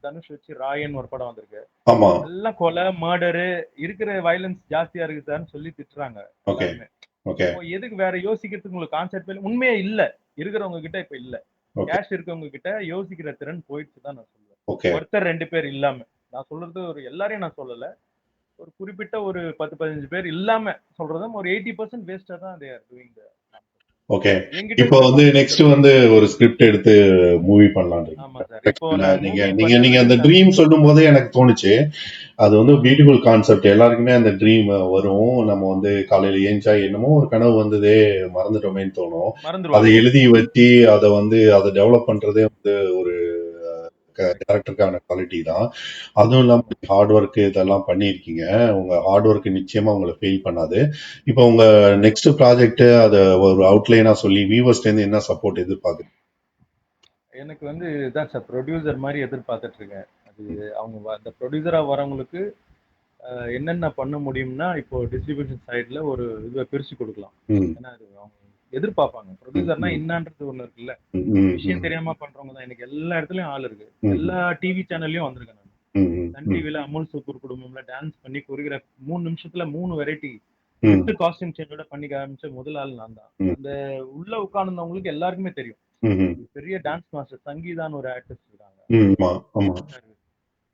B: தனுஷ் வச்சு ராயன் ஒரு படம் வந்திருக்கு.
A: ஆமா.
B: எல்லாம் கொலை, மர்டரு, இருக்கிற வயலன்ஸ் ஜாஸ்தியா இருக்கு சார்ன்னு சொல்லி திட்டுறாங்க
A: ஓகே.
B: எல்லாருமே.
A: ஓகே.
B: இப்போ எதுக்கு வேற யோசிக்கிறதுக்கு உங்களுக்கு கான்செப்ட் உண்மையே இல்ல. இருக்கிறவங்க கிட்ட இப்ப இல்ல.
A: ஓகே.
B: கேஷ் இருக்கவங்க கிட்ட யோசிக்கிற திறன் போயிடுச்சு தான் நான் சொல்லுவேன்.
A: ஓகே.
B: ஒருத்தர் 2 பேர் இல்லாம. நான் சொல்றது ஒரு எல்லாரையும் நான் சொல்லல. ஒரு குறிப்பிட்ட ஒரு 10, 15 பேர் இல்லாம சொல்றதும் ஒரு 80% வேஸ்டா தான் they are doing the.
A: Okay.
B: என்கிட்ட
A: இப்போ
B: இருக்கிற
A: வந்து
B: concept
A: நெக்ஸ்ட் வந்து ஒரு ஸ்கிரிப்ட் எடுத்து மூவி பண்ணலான்றீங்க.
B: ஆமா சார். இப்போ
A: இல்ல,
B: நான்
A: நீங்க
B: மூவி
A: நீங்க நீங்க அந்த
B: பண்றது
A: ட்ரீம் சொல்லும் போதே எனக்கு தோணுச்சு. அது வந்து பியூட்டிஃபுல் கான்செப்ட். எல்லாருக்குமே அந்த ட்ரீம் வரும். நம்ம வந்து காலையில ஏஞ்சா என்னமோ ஒரு கனவு வந்ததே மறந்துட்டோமேன்னு தோணும். அதை
B: மறந்துடுவாங்க.
A: எழுதி வச்சு அதை டெவலப் பண்றதே வந்து ஒரு கேரக்டருக்கான குவாலிட்டி தான். அதுவும் இல்லாம ஹார்ட் ஒர்க் இதெல்லாம் பண்ணியிருக்கீங்க. உங்க ஹார்ட் ஒர்க் நிச்சயமா உங்களை ஃபெயில் பண்ணாது. இப்போ உங்க நெக்ஸ்ட் ப்ராஜெக்ட் அதை ஒரு அவுட்லைனா சொல்லி வியூவர்ஸ்ல இருந்து என்ன சப்போர்ட் எதிர்பார்க்குறீங்க?
B: எனக்கு வந்து இதான் சார் ப்ரொடியூசர் மாதிரி எதிர்பார்த்துட்டு இருக்கேன். அது அவங்க அந்த ப்ரொடியூசரா வரவங்களுக்கு என்னென்ன பண்ண முடியும்னா, இப்போ டிஸ்ட்ரிபியூஷன் சைடுல ஒரு இதை பிரிச்சு கொடுக்கலாம். ஏன்னா அது அவங்க எதிர்பார்ப்பாங்க. ப்ரொடியூசர்னா என்னன்றது ஒண்ணு இருக்குல்ல. விஷயம் தெரியாம பண்றவங்க தான். எனக்கு எல்லா இடத்துலயும் ஆள் இருக்கு. எல்லா டிவி சேனல்லயும் வந்திருக்கேன் நான். சன் டிவில அமுல் சூப்பர் குடும்பம்ல டான்ஸ் பண்ணி கொரியோகிராஃப் 3 நிமிஷத்துல 3 வெரைட்டி வித் காஸ்டியூம் சேஞ்சோட பண்ணி காமிச்ச முதல் ஆள் நான் தான். அந்த உள்ள உட்கார்ந்தவங்களுக்கு எல்லாருக்குமே தெரியும். பெரிய டான்ஸ் மாஸ்டர் சங்கீதான்னு ஒரு ஆக்ட்ரஸ் இருக்காங்க.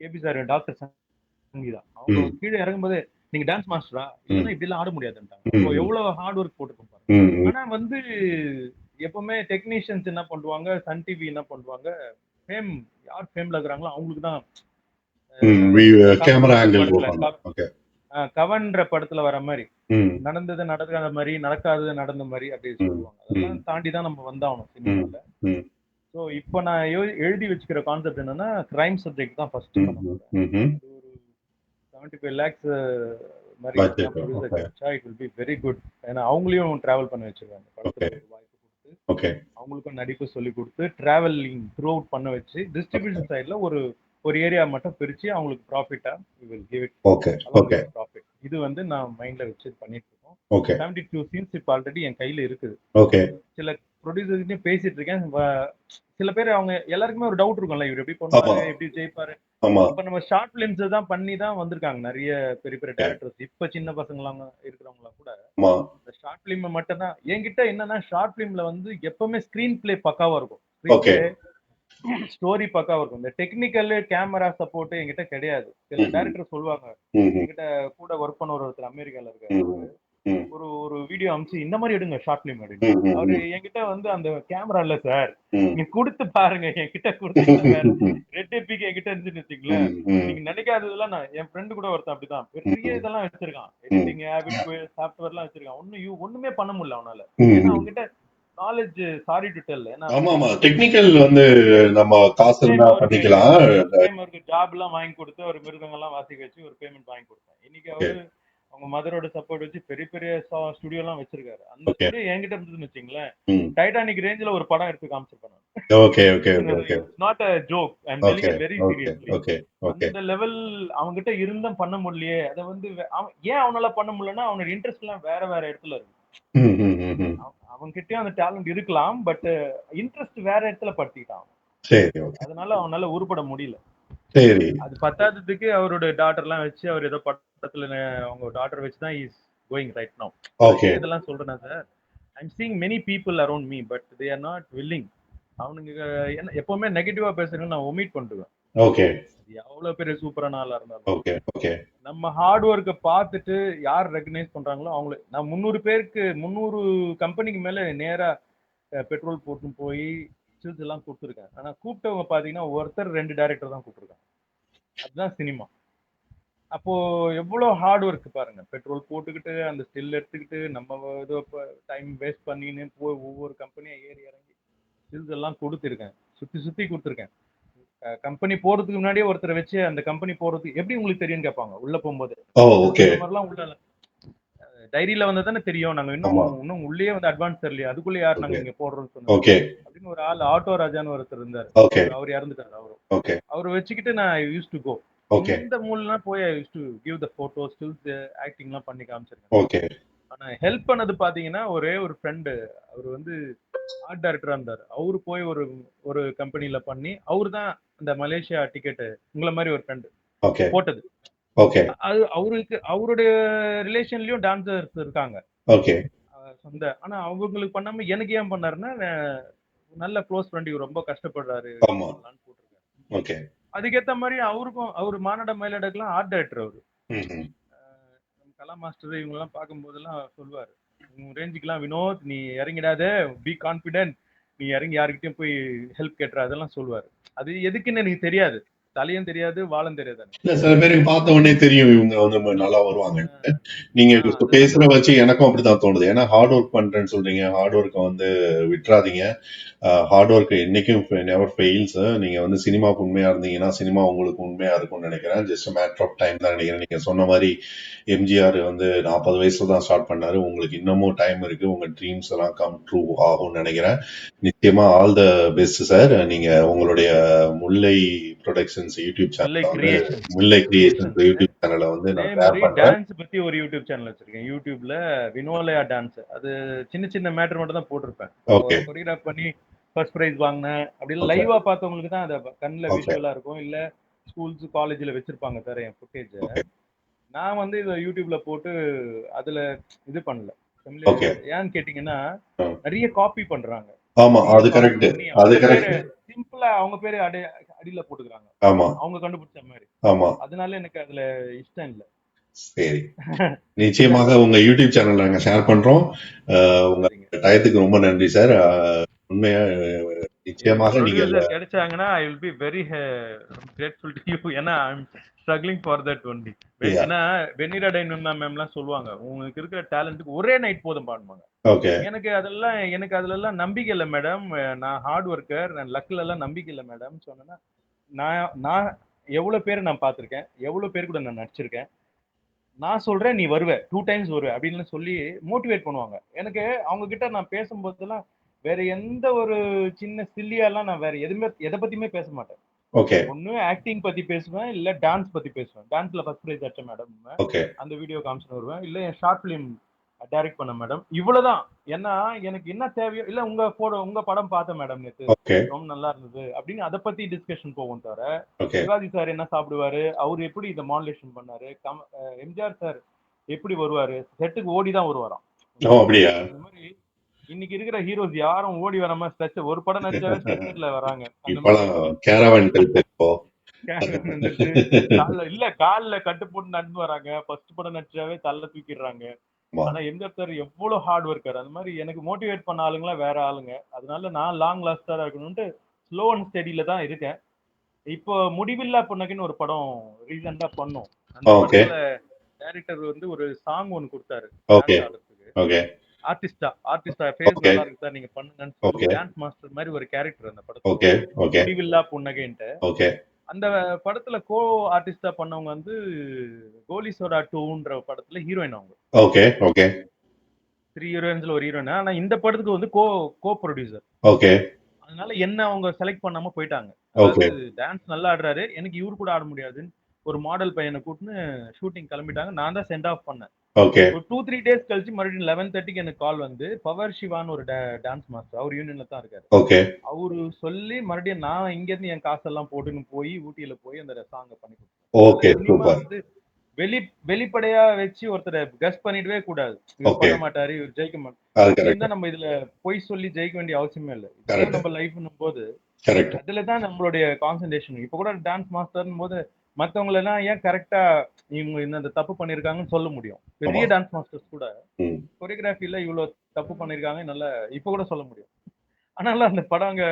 B: KB sir doctor Sangeetha. அவங்க கீழே இறங்கும்போது நீங்க டான்ஸ் மாஸ்டரா இல்லன்னா இப்படி எல்லாம் ஆட முடியாதுன்ட்டாங்க. அப்போ எவ்வளவு ஹார்ட் ஒர்க் போட்டுருக்கும் பாருங்க. ஆனா வந்து எப்பவுமே டெக்னீஷியன்ஸ் என்ன பண்ணுவாங்க, சன் டிவி என்ன பண்ணுவாங்க, ஃபேம் யார் ஃபேம்ல இருக்கிறாங்களோ அவங்களுக்கு தான்
A: கேமரா ஆங்கிள்
B: படத்துல கவன்ற படத்துல வர மாதிரி நடந்தது நடக்காத மாதிரி, நடக்காதது நடந்த மாதிரி அப்படி சொல்லுவாங்க. அதெல்லாம் தாண்டி தான் நம்ம வந்தாகணும் சினிமால. ஸோ இப்போ நான் எழுதி வச்சுக்கிற கான்செப்ட் என்னன்னா, கிரைம் சப்ஜெக்ட் தான் ஃபர்ஸ்ட் பண்ண போறேன். ஒரு 75 lakhs மாதிரி ப்ரொடியூசர் கிடைச்சா it will be very good. ஏன்னா அவங்களையும் டிராவல் பண்ண வச்சிருக்காங்க. படத்துல வாய்ப்பு கொடுத்து அவங்களுக்கும் நடிப்பு சொல்லி கொடுத்து டிராவலிங் த்ரூ அவுட் பண்ண வச்சு டிஸ்ட்ரிபியூஷன் சைட்ல ஒரு ஏரியா மட்டும் பிரிச்சு அவங்களுக்கு ப்ராஃபிட்டா we will give it profit. இது வந்து நான் மைண்ட்ல வச்சு பண்ணிட்டு இருக்கோம். 72 சீன்ஸ் இப்ப ஆல்ரெடி என் கையில இருக்குது. சில ப்ரொடியூசர்கிட்டயும் பேசிட்டு இருக்கேன். சில பேர் அவங்க எல்லாருக்குமே ஒரு டவுட் இருக்கும்ல, இவர் எப்படி பண்ணுவாரு, எப்படி ஜெயிப்பாரு. இப்ப நம்ம ஷார்ட் பிலிம்ஸ் தான் பண்ணி தான் வந்திருக்காங்க நிறைய பெரிய பெரிய டைரக்டர்ஸ். இப்ப சின்ன பசங்களாம் இருக்கிறவங்களா கூட இந்த ஷார்ட் பிலிம் மட்டும் தான். என்கிட்ட என்னன்னா ஷார்ட் பிலிம்ல வந்து எப்பவுமே ஸ்கிரீன் பிளே பக்காவா இருக்கும். ஸ்கிரீன் பிளே ஸ்டோரி பக்காவா இருக்கும். இந்த டெக்னிக்கல் கேமரா சப்போர்ட் என்கிட்ட கிடையாது. சில டைரக்டர் சொல்லுவாங்க, என்கிட்ட கூட ஒர்க் பண்ண ஒருத்தர் அமெரிக்கால இருக்காரு. ஒரு வீடியோ அமிச்சு இந்த மாதிரி எடுங்க ஷார்ட் பிலிம் அப்படின்னு. அவரு என்கிட்ட வந்து அந்த கேமரா இல்ல சார், நீங்க கொடுத்து பாருங்க, என்கிட்ட கொடுத்து ரெட் எபிக் என்கிட்ட இருந்துன்னு வச்சுங்களேன், நீங்க நினைக்காததெல்லாம் நான் என் ஃப்ரெண்டு கூட ஒருத்தன் அப்படிதான் பெரிய இதெல்லாம் வச்சிருக்கான், எடிட்டிங் சாஃப்ட்வேர் எல்லாம் வச்சிருக்கான். ஒண்ணுமே பண்ண முடியல அவனால. ஏன்னா அவங்ககிட்ட நாலேஜ் சாரி டு டெல்.
A: ஆமா டெக்னிக்கல் வந்து நம்ம காசு இருந்தா பண்ணிக்கலாம்.
B: அவருக்கு ஜாப் எல்லாம் வாங்கி கொடுத்து ஒரு மிருதங்க எல்லாம் வாசிக்க வச்சு ஒரு பேமெண்ட் வாங்கி கொடுத்தேன். இன்னைக்கு அவரு அவங்க மதரோட சப்போர்ட் வச்சு பெரிய பெரிய ஸ்டுடியோ எல்லாம் வச்சிருக்காரு. அந்த ஸ்டுடியோ என்கிட்ட இருந்ததுன்னு வச்சுங்களேன், டைட்டானிக் ரேஞ்சில ஒரு படம் எடுத்து காமிச்சிருப்பேன். Not a joke, I am telling it very seriously. அந்த லெவல் அவங்கிட்ட இருந்தும் பண்ண முடியலையே. அத வந்து ஏன் அவனால பண்ண முடியலன்னா அவனோட இன்ட்ரெஸ்ட் எல்லாம் வேற வேற இடத்துல இருக்கு. அவன்கிட்டயும் அந்த டேலண்ட் இருக்கலாம், பட் இன்ட்ரெஸ்ட் வேற இடத்துல படுத்திட்டான். அதனால அவனால உருப்பட முடியல. அது பத்தாததுக்கு அவரோட டாட்டர் எல்லாம் வச்சு அவர் ஏதோ படத்துல அவங்க டாட்டர் வச்சு தான் இஸ் கோயிங் ரைட் நவ. இதெல்லாம் சொல்றேன்னா sir, I am seeing many people around me, but they are not willing. அவனுங்க எப்பவுமே நெகட்டிவா பேசுறேன்னு நான் ஒமிட் பண்ணிடுவேன். எவ்வளவு பெரிய சூப்பரான ஆளா இருந்தாலும் நம்ம ஹார்ட் ஒர்க்கை பார்த்துட்டு யார் ரெகனைஸ் பண்றாங்களோ அவங்கள நான் 300 கம்பெனிக்கு மேல நேரா பெட்ரோல் போட்டு போய் ஸ்டில்ஸ் எல்லாம் கொடுத்துருக்கேன். ஆனா கூப்பிட்டவங்க பாத்தீங்கன்னா ஒருத்தர் 2 டைரக்டர் தான் கூப்பிட்டுருக்காங்க. அதுதான் சினிமா. அப்போ எவ்வளவு ஹார்ட் ஒர்க் பாருங்க. பெட்ரோல் போட்டுக்கிட்டு அந்த ஸ்டில் எடுத்துக்கிட்டு நம்ம ஏதோ டைம் வேஸ்ட் பண்ணின்னு போய் ஒவ்வொரு கம்பெனியா ஏறி இறங்கி ஸ்டில்ஸ் எல்லாம் கொடுத்துருக்கேன். சுத்தி கொடுத்துருக்கேன். கம்பெனி போறதுக்கு முன்னாடியே ஒருத்தரை வச்சு அந்த கம்பெனி போறதுக்கு எப்படி உங்களுக்கு தெரியும்னு கேட்பாங்க உள்ள போகும்போது.
A: ஓகே.
B: இந்த மாதிரிலாம் உள்ள டைரியில வந்தா தானே தெரியும். நாங்க இன்னும் உள்ளே வந்து அட்வான்ஸ் தெரியலையே, அதுக்குள்ள யார் நாங்க இங்க போடுறோம்னு சொன்னது அப்படின்னு ஒரு ஆள் ஆட்டோ ராஜான்னு ஒருத்தர் இருந்தார். அவர் இறந்துட்டாரு. அவரை வச்சுக்கிட்டு நான் யூஸ் டு கோ இந்த மூலாம் போய் I use to give the photo stills ஆக்டிங்லாம் பண்ணி காமிச்சிருக்கேன். ஆனா ஹெல்ப் பண்ணது பாத்தீங்கன்னா ஒரே ஒரு ஃப்ரெண்டு, அவர் வந்து ஆர்ட் டைரக்டரா இருந்தார். அவரு போய் ஒரு கம்பெனில பண்ணி அவரு தான் அந்த மலேசியா டிக்கெட் உங்களை மாதிரி ஒரு ஃப்ரெண்டு போட்டது. அது அவருக்கு அவருடைய ரிலேஷன்லயும் டான்சர்ஸ் இருக்காங்க சொந்த. ஆனா அவங்களுக்கு பண்ணாம எனக்கு ஏன் பண்ணாருன்னா நல்ல க்ளோஸ் ஃப்ரெண்ட், இவர் ரொம்ப கஷ்டப்படுறாரு போட்டிருக்காரு. அதுக்கேத்த மாதிரி அவருக்கும் அவரு மாநாட மயிலாடுக்கெல்லாம் ஆர்ட் டைரக்டர் அவரு. கலா மாஸ்டர் இவங்க எல்லாம் பார்க்கும் போதெல்லாம் சொல்லுவாரு, உங்க ரேஞ்சுக்கெல்லாம் வினோத் நீ இறங்கிடாத, பி கான்பிடென்ட், நீ இறங்கி யாருக்கிட்டையும் போய் ஹெல்ப் கேட்டுற, அதெல்லாம் சொல்லுவாரு. அது எதுக்குன்னு எனக்கு தெரியாது, தலையும் தெரியாது வாழும் தெரியாது.
A: இல்ல சில பேருக்கு பார்த்த உடனே தெரியும் இவங்க வந்து நல்லா வருவாங்க. நீங்க பேசுற வச்சு எனக்கும் அப்படிதான் தோணுது. ஏன்னா ஹார்ட் ஒர்க் பண்றேன்னு சொல்றீங்க, ஹார்ட் ஒர்க்கை வந்து விட்டுறாதீங்க. ஹார்ட் ஒர்க் என்னைக்கும் நெவர் ஃபெயில்ஸ். நீங்க வந்து சினிமாவுக்கு உண்மையா இருந்தீங்கன்னா சினிமா உங்களுக்கு உண்மையா இருக்கும்னு நினைக்கிறேன். ஜஸ்ட் மேட்டர் ஆஃப் டைம் தான் நினைக்கிறேன். நீங்க சொன்ன மாதிரி எம்ஜிஆர் வந்து 40 வயசுல தான் ஸ்டார்ட் பண்ணாரு. உங்களுக்கு இன்னமும் டைம் இருக்கு, உங்க ட்ரீம்ஸ் எல்லாம் கம் ட்ரூ ஆகும்னு நினைக்கிறேன். நிச்சயமா ஆல் த பெஸ்ட் சார். நீங்க உங்களுடைய முல்லை ப்ரொடக்ஷன்ஸ் யூடியூப் சேனல் வந்து முல்லை கிரியேஷன்ஸ் யூடியூப் சேனலை வந்து நான் ஷேர் பண்றேன்.
B: டான்ஸ் பத்தி ஒரு யூடியூப் சேனல் வச்சிருக்கேன். யூடியூப்ல வினோலயா டான்ஸ், அது சின்ன சின்ன மேட்டர் மட்டும் தான் போட்டிருப்பேன். கொரியோகிராஃப் பண்ணி ஃபர்ஸ்ட் பிரைஸ் வாங்கினேன் அப்படின்னு லைவா பார்த்தவங்களுக்கு தான் அது கண்ணில் விஷுவலா இருக்கும். இல்ல ஸ்கூல்ஸ் காலேஜ்ல வச்சிருப்பாங்க சார் என் ஃபுட்டேஜ். நான் வந்து இதை யூடியூப்ல போட்டு அதுல இது பண்ணல. ஏன்னு கேட்டீங்கன்னா நிறைய காப்பி பண்றாங்க.
A: ஆமா, அது கரெக்ட். அது கரெக்ட்.
B: சிம்பிளா அவங்க பேரு அடியில போட்டுக்கிறாங்க.
A: ஆமா,
B: அவங்க கண்டுபிடிச்ச மாதிரி.
A: ஆமா,
B: அதனால எனக்கு அதுல இஷ்டம் இல்ல.
A: சரி, நிச்சயமாக உங்க யூடியூப் சேனல் நாங்க ஷேர் பண்றோம். உங்க டயத்துக்கு ரொம்ப நன்றி சார். உண்மையா நிச்சயமாக நீங்க
B: கிடைச்சாங்கன்னா I will be very grateful to you. ஏன்னா I am struggling for that only. ஏன்னா வெண்ணிரா டைனம்னா மேம்லாம் சொல்லுவாங்க, உங்களுக்கு இருக்கிற டேலண்ட்டுக்கு ஒரே நைட் போதும் பாடுவாங்க. எனக்கு அதுல எல்லாம் நம்பிக்கை இல்லை மேடம். நான் ஹார்ட் ஒர்க்கர், நான் லக்ல எல்லாம் நம்பிக்கை இல்லை மேடம் சொன்னேன்னா, நான் எவ்வளவு பேர் நான் பார்த்திருக்கேன், எவ்வளவு பேர் கூட நான் நடிச்சிருக்கேன். நான் சொல்றேன் நீ வருவ, 2 டைம்ஸ் வருவ அப்படின்னு சொல்லி மோட்டிவேட் பண்ணுவாங்க. எனக்கு அவங்க கிட்ட நான் பேசும்போதெல்லாம் வேற எந்த ஒரு சின்ன சில்லியாலாம் நான் வேற எதை பத்தியுமே பேச மாட்டேன். ஒண்ணு ஆக்டிங் பத்தி பேசுவேன், இல்ல டான்ஸ் பத்தி பேசுவேன். டான்ஸ்ல ஃபர்ஸ்ட் பிரைஸ் அடிச்ச மேடம், அந்த வீடியோ காமிச்சு வருவேன். இல்ல என் ஷார்ட் பிலிம் டைரக்ட் பண்ண மேடம், இவ்வளவுதான். ஏன்னா எனக்கு என்ன தேவையோ, இல்ல உங்க படம் பார்த்தேன் மேடம் நேத்து, ரொம்ப நல்லா இருந்தது அப்படின்னு அதை பத்தி டிஸ்கஷன் போகும் தவிர, சிவாஜி சார் என்ன சாப்பிடுவாரு, அவரு எப்படி இதை மாடுலேஷன் பண்ணாரு, எம்ஜிஆர் சார் எப்படி வருவாரு, செட்டுக்கு ஓடிதான் வருவாராம். இந்த மாதிரி இன்னைக்கு இருக்கிற ஹீரோஸ் யாரும் ஓடி வராம ஒரு படம் நடிச்சாவே ஸ்ட்ரெச்சர்ல வராங்க. இல்ல கால்ல கட்டு போட்டு நடந்து வராங்க. ஃபர்ஸ்ட் படம் நடிச்சாவே தள்ள தூக்கிடுறாங்க. ஆனா எம்ஜிஆர் சார் எவ்வளவு ஹார்ட் ஒர்க்கர். அந்த மாதிரி எனக்கு மோட்டிவேட் பண்ண ஆளுங்களா வேற ஆளுங்க. அதனால நான் லாங் லாஸ்டரா இருக்கணும்ட்டு ஸ்லோ அண்ட் ஸ்டடியில தான் இருக்கேன். இப்போ முடிவில்லா புன்னகைன்னு ஒரு படம் ரீசெண்டா பண்ணோம். அந்த படத்துல டைரக்டர் வந்து ஒரு சாங் ஒன்னு கொடுத்தாரு ஆர்டிஸ்டா ஃபேஸ் நல்லா இருக்கு சார், நீங்க பண்ணுங்கன்னு சொல்லி டான்ஸ் மாஸ்டர் மாதிரி ஒரு கேரக்டர் அந்த படத்துல, முடிவில்லா புன்னகைன்ட்டு. அந்த படத்துல கோ ஆர்டிஸ்டா பண்ணவங்க வந்து கோலி சோடா 2ன்ற படத்துல ஹீரோயின். அவங்க 3 ஹீரோயின்ஸ்ல ஒரு ஹீரோயின். ஆனா இந்த படத்துக்கு வந்து கோ ப்ரொடியூசர். அதனால என்ன அவங்க செலக்ட் பண்ணாம போயிட்டாங்க. டான்ஸ் நல்லா ஆடுறாரு, எனக்கு இவரு கூட ஆட முடியாதுன்னு ஒரு மாடல் பையனை கூட்டின்னு ஷூட்டிங் கிளம்பிட்டாங்க. நான் தான் சென்ட் ஆஃப் பண்ணேன். ஒரு 2-3 டேஸ் கழிச்சு மறுபடியும் 11:30க்கு எனக்கு கால் வந்து, பவர் சிவான்னு ஒரு டான்ஸ் மாஸ்டர், அவர் யூனியன்ல தான் இருக்காரு. அவரு சொல்லி மறுபடியும் நான் இங்க இருந்து என் காசெல்லாம் போட்டுன்னு போய் ஊட்டியில போய் அந்த சாங்க பண்ணி கொடுத்தேன். வெளிப்படையா வச்சு ஒருத்தரை கஸ் பண்ணிடவே கூடாது. இவர் பண்ண மாட்டாரு, இவர் ஜெயிக்க மாட்டாரு. நம்ம இதுல பொய் சொல்லி ஜெயிக்க வேண்டிய அவசியமே இல்லை. இதுதான் நம்ம லைஃப்னும் போது அதுலதான் நம்மளுடைய கான்சென்ட்ரேஷன். இப்ப கூட டான்ஸ் மாஸ்டர்னும் போது மத்தவங்க எல்லாம் ஏன் கரெக்டா இவங்க இந்த தப்பு பண்ணிருக்காங்கன்னு சொல்ல முடியும். பெரிய டான்ஸ் மாஸ்டர்ஸ் கூட கொரியோகிராஃபில இவ்வளவு தப்பு பண்ணிருக்காங்க நல்லா இப்ப கூட சொல்ல முடியும். ஆனாலும் அந்த படம் அங்க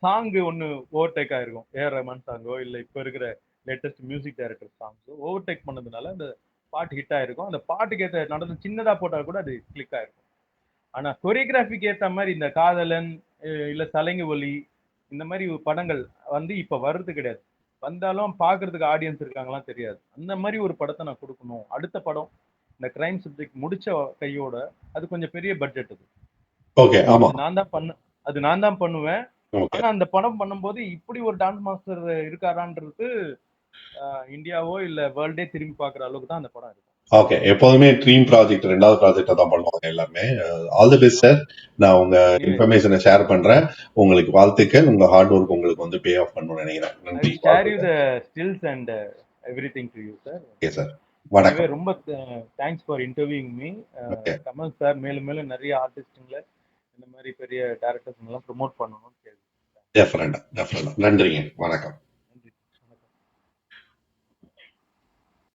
B: சாங் ஒண்ணு ஓவர்டேக் ஆயிருக்கும். ஏஆர் ரஹ்மான் சாங்கோ இல்ல இப்ப இருக்கிற லேட்டஸ்ட் மியூசிக் டைரக்டர் சாங்ஸோ ஓவர்டேக் பண்ணதுனால அந்த பாட்டு ஹிட் ஆயிருக்கும். அந்த பாட்டுக்கு ஏற்ற நடந்து சின்னதா போட்டா கூட அது கிளிக் ஆயிருக்கும். ஆனா கொரியோகிராஃபிக்கு ஏற்ற மாதிரி இந்த காதலன் இல்ல சலங்கு ஒலி இந்த மாதிரி படங்கள் வந்து இப்ப வர்றது கிடையாது. வந்தாலும் பாக்குறதுக்கு ஆடியன்ஸ் இருக்காங்களாம் தெரியாது. அந்த மாதிரி ஒரு படத்தை நான் கொடுக்கணும். அடுத்த படம் இந்த கிரைம் சப்ஜெக்ட் முடிச்ச கையோட அது கொஞ்சம் பெரிய பட்ஜெட். அது
A: ஓகே, ஆமா,
B: நான் தான் பண்ணுவேன்.
A: ஓகே,
B: ஆனா அந்த படம் பண்ணும்போது இப்படி ஒரு டான்ஸ் மாஸ்டர் இருக்காரான்றது இந்தியாவோ இல்ல வேர்ல்டே திரும்பி பாக்குற அளவுக்கு தான் அந்த படம் இருக்கும்.
A: ஓகே. எப்போதுமே ட்ரீம் ப்ராஜெக்ட் 2வது ப்ராஜெக்ட்டை தான் பண்ணுவாங்க எல்லாமே. All the best sir. நான் உங்க இன்ஃபர்மேஷனை ஷேர் பண்றேன். உங்களுக்கு வாழ்த்துக்கள். உங்க ஹார்ட் ஒர்க் உங்களுக்கு வந்து பே ஆஃப் பண்ணணும்னு நினைக்கிறேன். நன்றி.
B: Share you the stills and everything to you sir.
A: Okay sir. வணக்கம்.
B: ரொம்ப thanks for interviewing me. Kamal sir மேலும் மேலும் நிறைய ஆர்டிஸ்டுங்களை இந்த மாதிரி பெரிய டைரக்டர்ஸ் எல்லாம் ப்ரோமோட் பண்ணணும்னு கேள்வி.
A: டெஃபினட்டா. நன்றிங்க. வணக்கம்.